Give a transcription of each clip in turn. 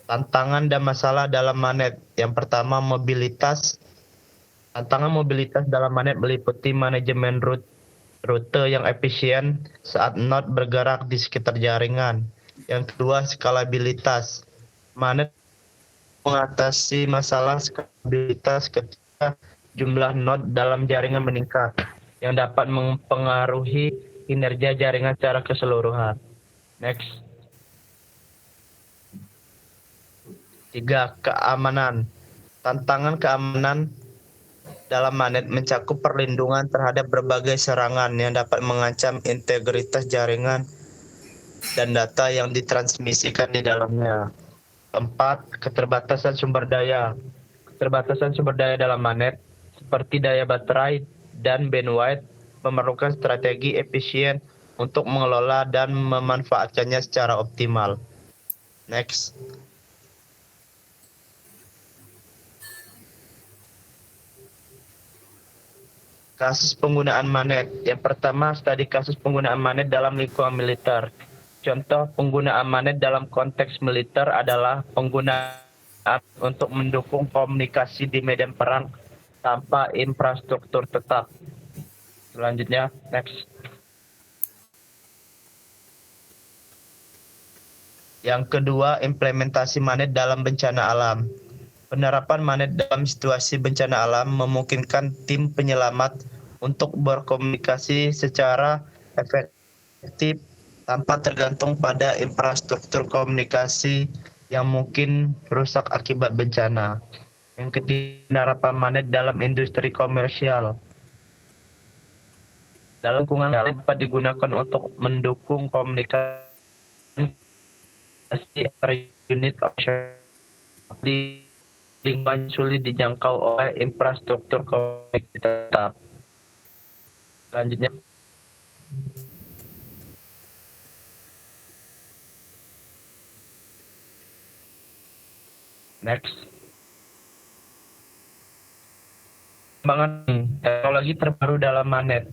Tantangan dan masalah dalam Manet. Yang pertama, mobilitas. Tantangan mobilitas dalam Manet meliputi manajemen rute yang efisien saat node bergerak di sekitar jaringan. Yang kedua, skalabilitas. Manet mengatasi masalah skalabilitas ketika jumlah node dalam jaringan meningkat, yang dapat mempengaruhi kinerja jaringan secara keseluruhan. Next. 3. Keamanan. Tantangan keamanan dalam Manet mencakup perlindungan terhadap berbagai serangan yang dapat mengancam integritas jaringan dan data yang ditransmisikan di dalamnya. 4. Keterbatasan sumber daya. Keterbatasan sumber daya dalam Manet, seperti daya baterai dan bandwidth, memerlukan strategi efisien untuk mengelola dan memanfaatkannya secara optimal. Next. Kasus penggunaan Manet. Yang pertama, studi kasus penggunaan Manet dalam lingkungan militer. Contoh penggunaan Manet dalam konteks militer adalah penggunaan untuk mendukung komunikasi di medan perang tanpa infrastruktur tetap. Selanjutnya, next. Yang kedua, implementasi Manet dalam bencana alam. Penerapan Manet dalam situasi bencana alam memungkinkan tim penyelamat untuk berkomunikasi secara efektif tanpa tergantung pada infrastruktur komunikasi yang mungkin rusak akibat bencana. Yang ketiga, penerapan Manet dalam industri komersial. Dalam lingkungan dapat digunakan untuk mendukung komunikasi per unit operasional di lingkungan sulit dijangkau oleh infrastruktur komunikasi tetap. Selanjutnya, next. Pengembangan teknologi terbaru dalam Manet.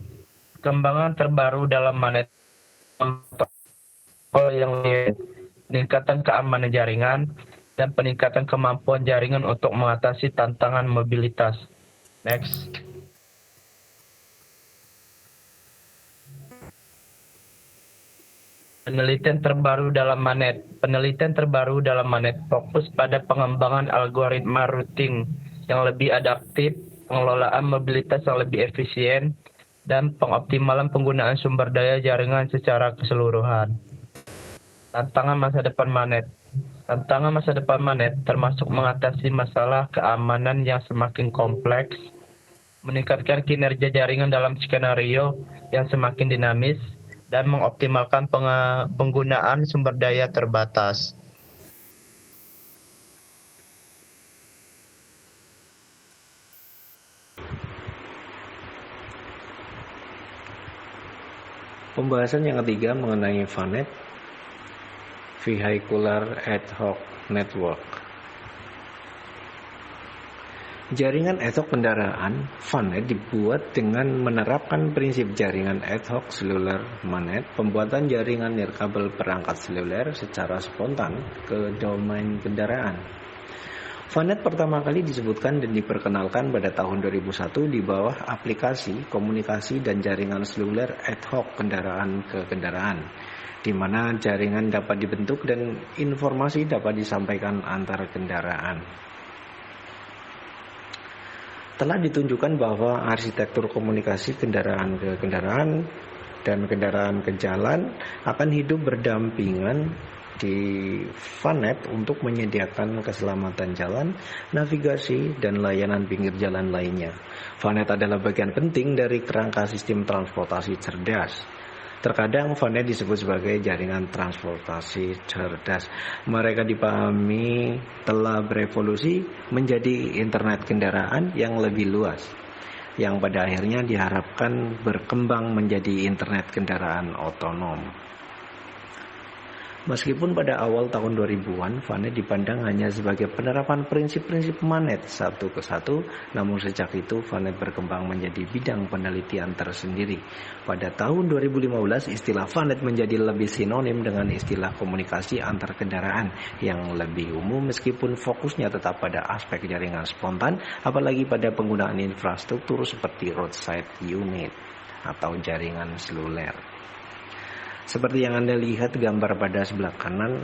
Kembangan terbaru dalam Manet yang peningkatan keamanan jaringan dan peningkatan kemampuan jaringan untuk mengatasi tantangan mobilitas. Next. Penelitian terbaru dalam Manet. Penelitian terbaru dalam Manet fokus pada pengembangan algoritma routing yang lebih adaptif, pengelolaan mobilitas yang lebih efisien, dan pengoptimalan penggunaan sumber daya jaringan secara keseluruhan. Tantangan masa depan Manet. Tantangan masa depan Manet termasuk mengatasi masalah keamanan yang semakin kompleks, meningkatkan kinerja jaringan dalam skenario yang semakin dinamis, dan mengoptimalkan penggunaan sumber daya terbatas. Pembahasan yang ketiga mengenai VANET, Vehicular Ad Hoc Network. Jaringan ad hoc kendaraan VANET dibuat dengan menerapkan prinsip jaringan ad hoc seluler Manet, pembuatan jaringan nirkabel perangkat seluler secara spontan ke domain kendaraan. VANET pertama kali disebutkan dan diperkenalkan pada tahun 2001 di bawah aplikasi komunikasi dan jaringan seluler ad hoc kendaraan ke kendaraan, di mana jaringan dapat dibentuk dan informasi dapat disampaikan antar kendaraan. Telah ditunjukkan bahwa arsitektur komunikasi kendaraan ke kendaraan dan kendaraan ke jalan akan hidup berdampingan di VANET untuk menyediakan keselamatan jalan, navigasi, dan layanan pinggir jalan lainnya. VANET adalah bagian penting dari kerangka sistem transportasi cerdas. Terkadang VANET disebut sebagai jaringan transportasi cerdas. Mereka dipahami telah berevolusi menjadi internet kendaraan yang lebih luas, yang pada akhirnya diharapkan berkembang menjadi internet kendaraan otonom. Meskipun pada awal tahun 2000-an, VANET dipandang hanya sebagai penerapan prinsip-prinsip MANET satu ke satu, namun sejak itu VANET berkembang menjadi bidang penelitian tersendiri. Pada tahun 2015, istilah VANET menjadi lebih sinonim dengan istilah komunikasi antar kendaraan yang lebih umum meskipun fokusnya tetap pada aspek jaringan spontan, apalagi pada penggunaan infrastruktur seperti roadside unit atau jaringan seluler. Seperti yang Anda lihat gambar pada sebelah kanan,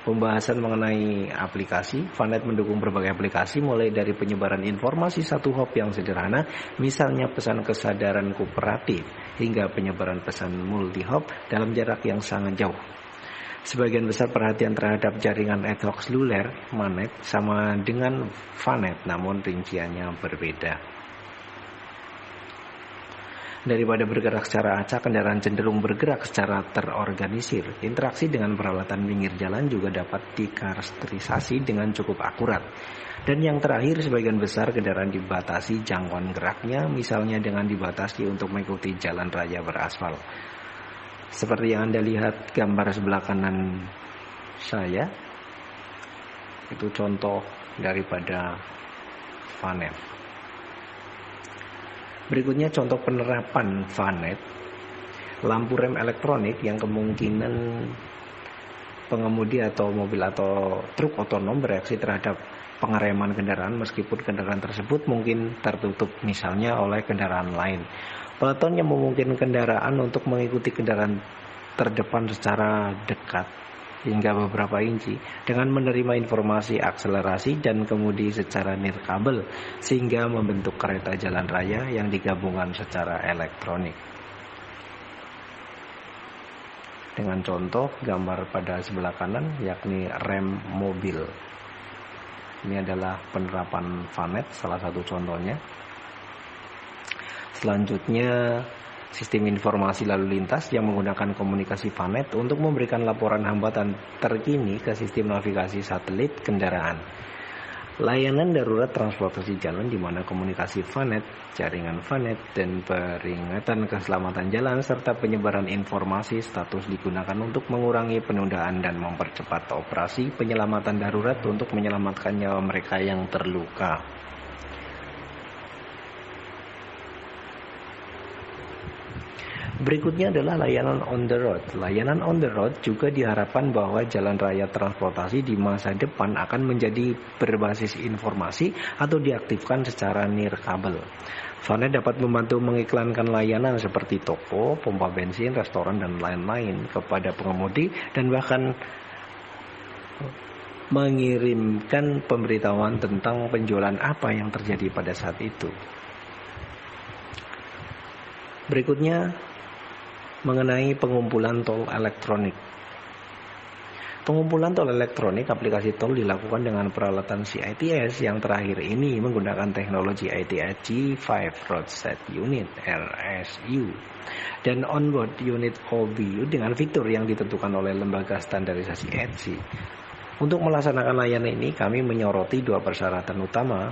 pembahasan mengenai aplikasi. VANET mendukung berbagai aplikasi mulai dari penyebaran informasi satu hop yang sederhana, misalnya pesan kesadaran kooperatif, hingga penyebaran pesan multi-hop dalam jarak yang sangat jauh. Sebagian besar perhatian terhadap jaringan ad hoc seluler, MANET, sama dengan VANET, namun rinciannya berbeda. Daripada bergerak secara acak, kendaraan cenderung bergerak secara terorganisir. Interaksi dengan peralatan pinggir jalan juga dapat dikarakterisasi dengan cukup akurat. Dan yang terakhir, sebagian besar kendaraan dibatasi jangkauan geraknya, misalnya dengan dibatasi untuk mengikuti jalan raya beraspal. Seperti yang Anda lihat gambar sebelah kanan saya, itu contoh daripada VANET. Berikutnya contoh penerapan VANET. Lampu rem elektronik yang kemungkinan pengemudi atau mobil atau truk otonom bereaksi terhadap pengereman kendaraan meskipun kendaraan tersebut mungkin tertutup misalnya oleh kendaraan lain. Peleton yang memungkinkan kendaraan untuk mengikuti kendaraan terdepan secara dekat hingga beberapa inci dengan menerima informasi akselerasi dan kemudi secara nirkabel sehingga membentuk kereta jalan raya yang digabungkan secara elektronik. Dengan contoh gambar pada sebelah kanan yakni rem mobil. Ini adalah penerapan VANET, salah satu contohnya. Selanjutnya sistem informasi lalu lintas yang menggunakan komunikasi VANET untuk memberikan laporan hambatan terkini ke sistem navigasi satelit kendaraan. Layanan darurat transportasi jalan di mana komunikasi VANET, jaringan VANET, dan peringatan keselamatan jalan serta penyebaran informasi status digunakan untuk mengurangi penundaan dan mempercepat operasi penyelamatan darurat untuk menyelamatkan nyawa mereka yang terluka. Berikutnya adalah layanan on the road. Layanan on the road juga diharapkan bahwa jalan raya transportasi di masa depan akan menjadi berbasis informasi atau diaktifkan secara nirkabel. VANET dapat membantu mengiklankan layanan seperti toko, pompa bensin, restoran, dan lain-lain kepada pengemudi dan bahkan mengirimkan pemberitahuan tentang penjualan apa yang terjadi pada saat itu. Berikutnya mengenai pengumpulan tol elektronik. Pengumpulan tol elektronik aplikasi tol dilakukan dengan peralatan CITS yang terakhir ini menggunakan teknologi ITS G5 Roadside Unit RSU dan Onboard Unit OBU dengan fitur yang ditentukan oleh lembaga standarisasi ETSI. Untuk melaksanakan layanan ini kami menyoroti dua persyaratan utama.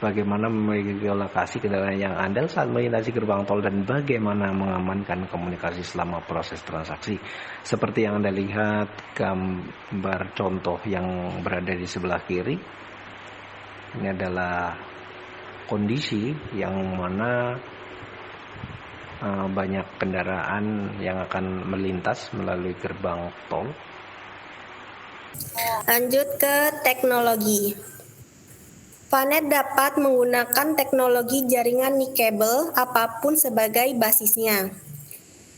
Bagaimana memiliki lokasi kendaraan yang andal saat melintasi gerbang tol dan bagaimana mengamankan komunikasi selama proses transaksi. Seperti yang Anda lihat gambar contoh yang berada di sebelah kiri. Ini adalah kondisi yang mana banyak kendaraan yang akan melintas melalui gerbang tol. Lanjut ke teknologi. VANET dapat menggunakan teknologi jaringan nirkabel apapun sebagai basisnya.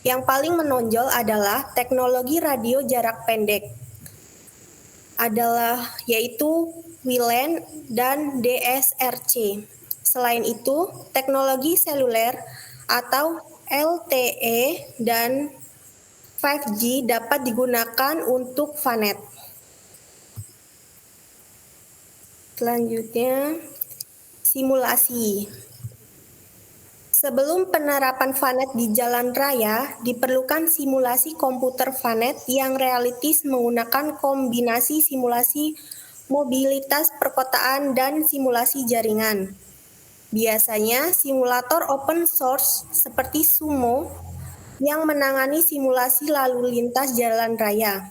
Yang paling menonjol adalah teknologi radio jarak pendek, yaitu WLAN dan DSRC. Selain itu, teknologi seluler atau LTE dan 5G dapat digunakan untuk VANET. Selanjutnya, simulasi. Sebelum penerapan VANET di jalan raya, diperlukan simulasi komputer VANET yang realistis menggunakan kombinasi simulasi mobilitas perkotaan dan simulasi jaringan. Biasanya, simulator open source seperti Sumo yang menangani simulasi lalu lintas jalan raya.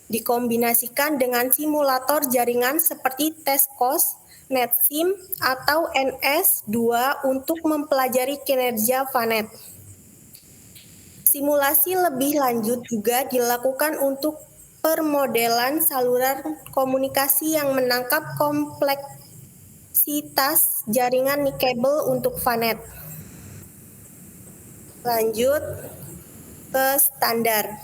Dikombinasikan dengan simulator jaringan seperti TESCOS, NetSim, atau NS2 untuk mempelajari kinerja VANET. Simulasi lebih lanjut juga dilakukan untuk permodelan saluran komunikasi yang menangkap kompleksitas jaringan nikabel untuk VANET. Lanjut ke standar.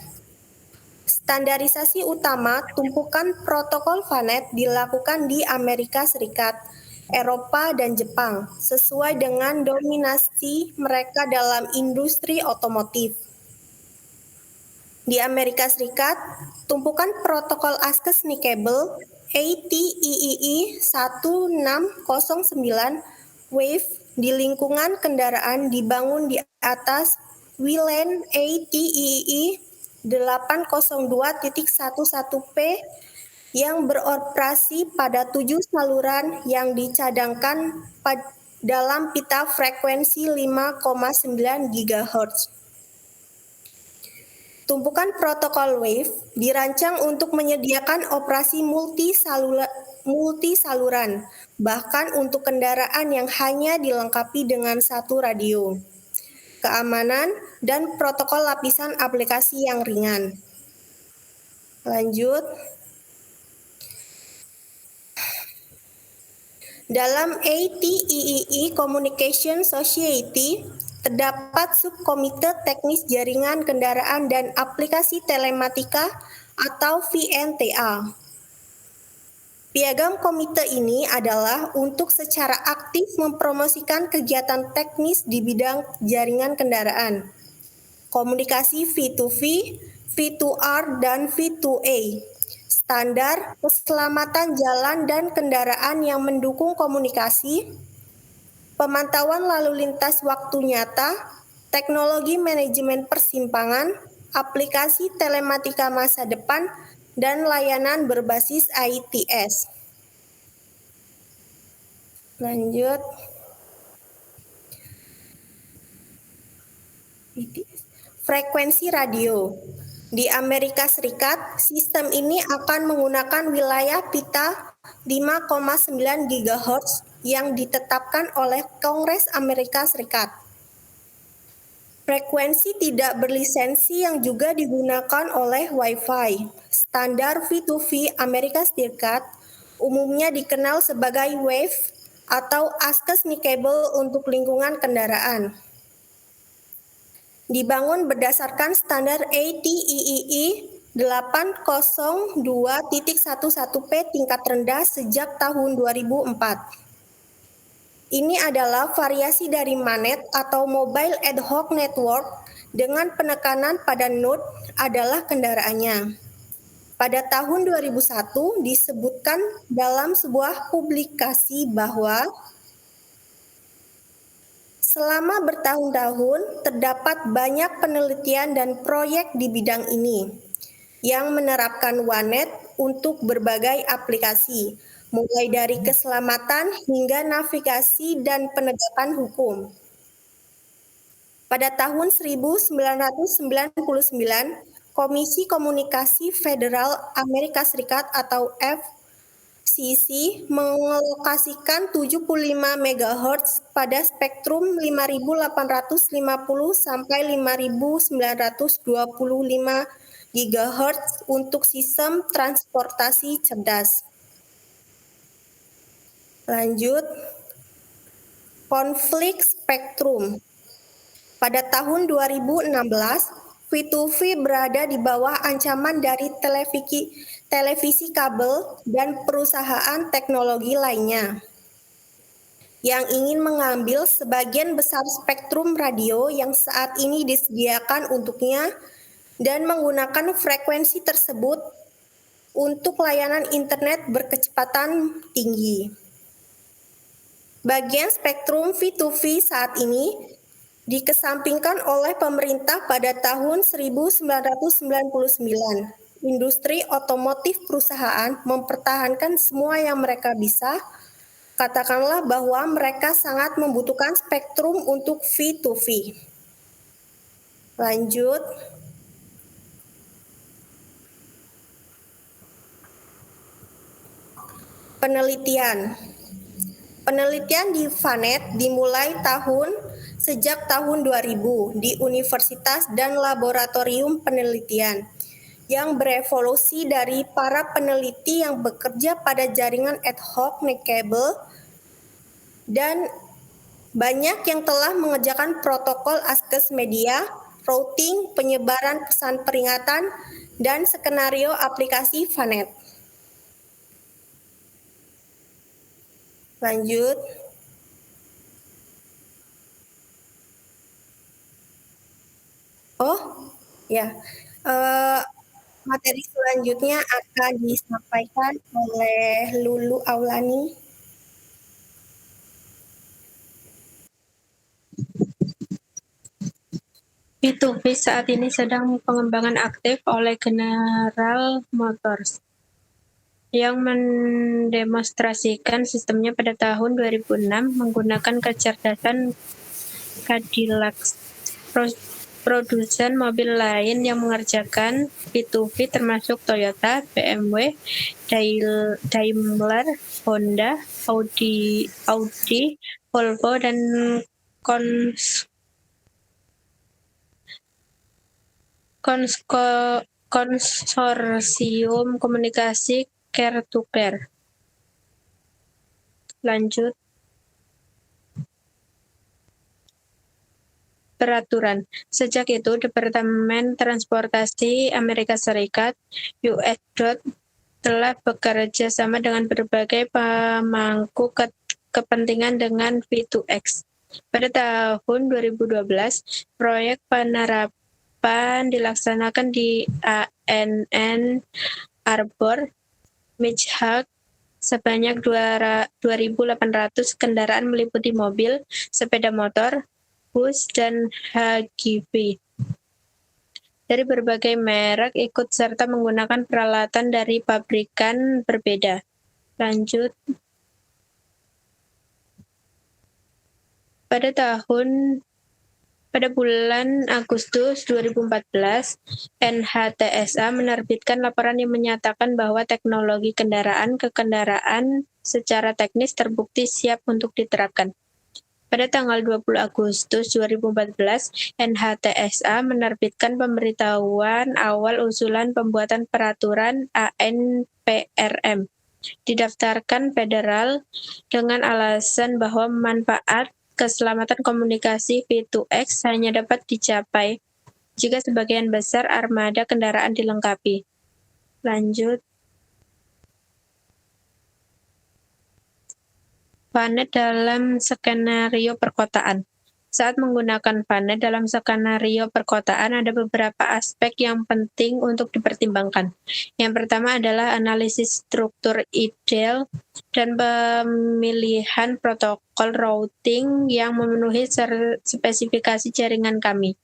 Standarisasi utama tumpukan protokol VANET dilakukan di Amerika Serikat, Eropa, dan Jepang, sesuai dengan dominasi mereka dalam industri otomotif. Di Amerika Serikat, tumpukan protokol ASCII nikabel ATEEE 1609 WAVE di lingkungan kendaraan dibangun di atas WLAN ATEEE 802.11p yang beroperasi pada 7 saluran yang dicadangkan dalam pita frekuensi 5,9 GHz. Tumpukan protokol WAVE dirancang untuk menyediakan operasi multi-saluran, bahkan untuk kendaraan yang hanya dilengkapi dengan satu radio, keamanan, dan protokol lapisan aplikasi yang ringan. Lanjut. Dalam ATEEE Communication Society, terdapat subkomite teknis jaringan kendaraan dan aplikasi telematika atau VNTA. Piagam komite ini adalah untuk secara aktif mempromosikan kegiatan teknis di bidang jaringan kendaraan, komunikasi V2V, V2R, dan V2A, standar keselamatan jalan dan kendaraan yang mendukung komunikasi, pemantauan lalu lintas waktu nyata, teknologi manajemen persimpangan, aplikasi telematika masa depan, dan layanan berbasis ITS. Lanjut. Frekuensi radio. Di Amerika Serikat, sistem ini akan menggunakan wilayah pita 5,9 GHz yang ditetapkan oleh Kongres Amerika Serikat. Frekuensi tidak berlisensi yang juga digunakan oleh Wi-Fi. Standar V2V Amerika Serikat umumnya dikenal sebagai WAVE atau ASCII nikabel untuk lingkungan kendaraan. Dibangun berdasarkan standar ATEEE 802.11p tingkat rendah sejak tahun 2004. Ini adalah variasi dari MANET atau Mobile Ad Hoc Network dengan penekanan pada node adalah kendaraannya. Pada tahun 2001 disebutkan dalam sebuah publikasi bahwa selama bertahun-tahun terdapat banyak penelitian dan proyek di bidang ini yang menerapkan WANET untuk berbagai aplikasi, mulai dari keselamatan hingga navigasi dan penegakan hukum. Pada tahun 1999, Komisi Komunikasi Federal Amerika Serikat atau FCC mengalokasikan 75 MHz pada spektrum 5850 sampai 5925 GHz untuk sistem transportasi cerdas. Lanjut, konflik spektrum. Pada tahun 2016, V2V berada di bawah ancaman dari televisi kabel dan perusahaan teknologi lainnya yang ingin mengambil sebagian besar spektrum radio yang saat ini disediakan untuknya dan menggunakan frekuensi tersebut untuk layanan internet berkecepatan tinggi. Bagian spektrum V2V saat ini dikesampingkan oleh pemerintah pada tahun 1999. Industri otomotif perusahaan mempertahankan semua yang mereka bisa. Katakanlah bahwa mereka sangat membutuhkan spektrum untuk V2V. Lanjut. Penelitian. Penelitian di VANET dimulai sejak tahun 2000 di universitas dan laboratorium penelitian yang berevolusi dari para peneliti yang bekerja pada jaringan ad hoc kabel dan banyak yang telah mengerjakan protokol ASKES media, routing, penyebaran pesan peringatan, dan skenario aplikasi VANET. Lanjut. Materi selanjutnya akan disampaikan oleh Lulu Aulani. P2P saat ini sedang pengembangan aktif oleh General Motors yang mendemonstrasikan sistemnya pada tahun 2006 menggunakan kecerdasan Cadillac. Produsen mobil lain yang mengerjakan P2P termasuk Toyota, BMW, Daimler, Honda, Audi, Volvo, dan konsorsium komunikasi Care-to-Care. Lanjut. Peraturan. Sejak itu, Departemen Transportasi Amerika Serikat (US) telah bekerja sama dengan berbagai pemangku kepentingan dengan V2X. Pada tahun 2012, proyek penerapan dilaksanakan di Ann Arbor, Michigan. Sebanyak 2.800 kendaraan meliputi mobil, sepeda motor, bus, dan HGV dari berbagai merek ikut serta menggunakan peralatan dari pabrikan berbeda. Lanjut. Pada bulan Agustus 2014, NHTSA menerbitkan laporan yang menyatakan bahwa teknologi kendaraan ke kendaraan secara teknis terbukti siap untuk diterapkan. Pada tanggal 20 Agustus 2014, NHTSA menerbitkan pemberitahuan awal usulan pembuatan peraturan ANPRM didaftarkan federal dengan alasan bahwa manfaat keselamatan komunikasi V2X hanya dapat dicapai jika sebagian besar armada kendaraan dilengkapi. Lanjut. VANET dalam skenario perkotaan. Saat menggunakan VANET dalam skenario perkotaan, ada beberapa aspek yang penting untuk dipertimbangkan. Yang pertama adalah analisis struktur ideal dan pemilihan protokol routing yang memenuhi spesifikasi jaringan kami.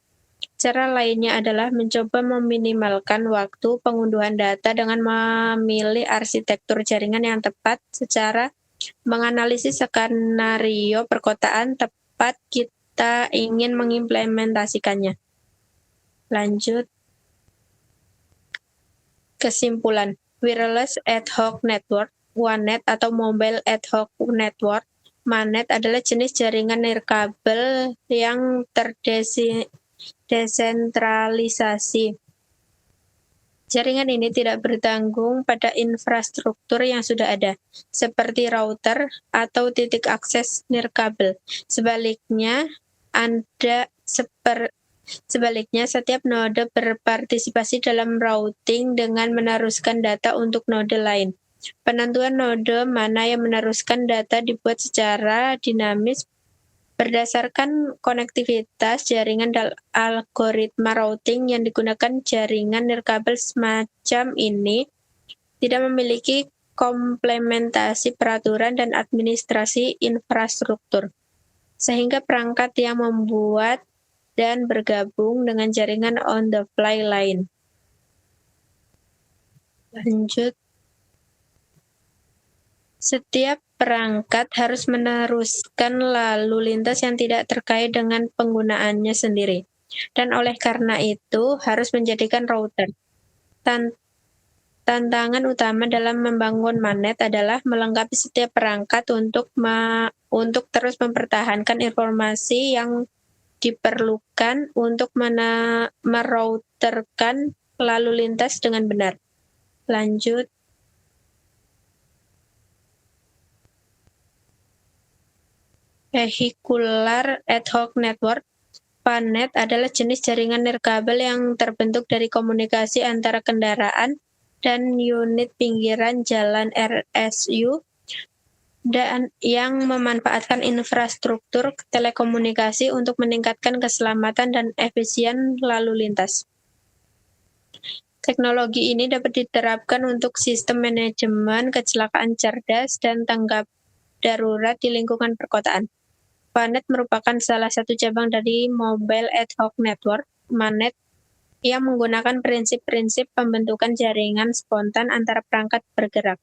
Cara lainnya adalah mencoba meminimalkan waktu pengunduhan data dengan memilih arsitektur jaringan yang tepat secara menganalisis skenario perkotaan tepat kita ingin mengimplementasikannya. Lanjut. Kesimpulan. Wireless Ad Hoc Network, WANET atau Mobile Ad Hoc Network, MANET adalah jenis jaringan nirkabel yang terdesentralisasi. Jaringan ini tidak bertanggung pada infrastruktur yang sudah ada, seperti router atau titik akses nirkabel. Sebaliknya, setiap node berpartisipasi dalam routing dengan meneruskan data untuk node lain. Penentuan node mana yang meneruskan data dibuat secara dinamis berdasarkan konektivitas jaringan dan algoritma routing yang digunakan. Jaringan nirkabel semacam ini tidak memiliki komplementasi peraturan dan administrasi infrastruktur, sehingga perangkat yang membuat dan bergabung dengan jaringan on-the-fly lain. Lanjut. Setiap perangkat harus meneruskan lalu lintas yang tidak terkait dengan penggunaannya sendiri. dan oleh karena itu harus menjadikan router. Tantangan utama dalam membangun Manet adalah melengkapi setiap perangkat untuk terus mempertahankan informasi yang diperlukan untuk merouterkan lalu lintas dengan benar. Lanjut. Vehicular Ad Hoc Network. VANET adalah jenis jaringan nirkabel yang terbentuk dari komunikasi antara kendaraan dan unit pinggiran jalan RSU dan yang memanfaatkan infrastruktur telekomunikasi untuk meningkatkan keselamatan dan efisien lalu lintas. Teknologi ini dapat diterapkan untuk sistem manajemen kecelakaan cerdas dan tanggap darurat di lingkungan perkotaan. VANET merupakan salah satu cabang dari Mobile Ad Hoc Network, MANET, yang menggunakan prinsip-prinsip pembentukan jaringan spontan antara perangkat bergerak.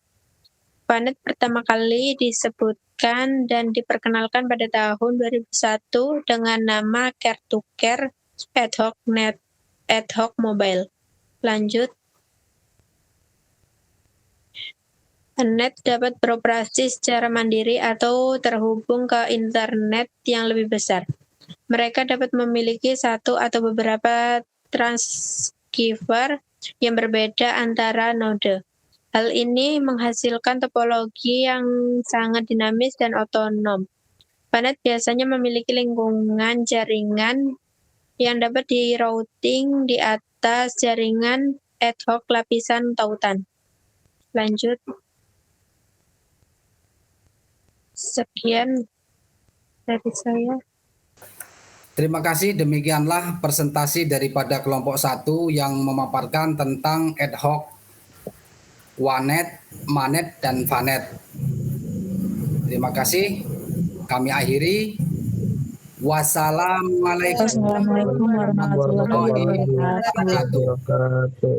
VANET pertama kali disebutkan dan diperkenalkan pada tahun 2001 dengan nama Care-to-Care Ad Hoc Mobile. Lanjut. VANET dapat beroperasi secara mandiri atau terhubung ke internet yang lebih besar. Mereka dapat memiliki satu atau beberapa transceiver yang berbeda antara node. Hal ini menghasilkan topologi yang sangat dinamis dan otonom. VANET biasanya memiliki lingkungan jaringan yang dapat di-routing di atas jaringan ad hoc lapisan tautan. Lanjut. Sekian dari saya. Terima kasih, demikianlah presentasi daripada kelompok 1 yang memaparkan tentang ad hoc, WANET, MANET, dan VANET. Terima kasih, kami akhiri. Wassalamualaikum Wassalamualaikum warahmatullahi wabarakatuh. wabarakatuh.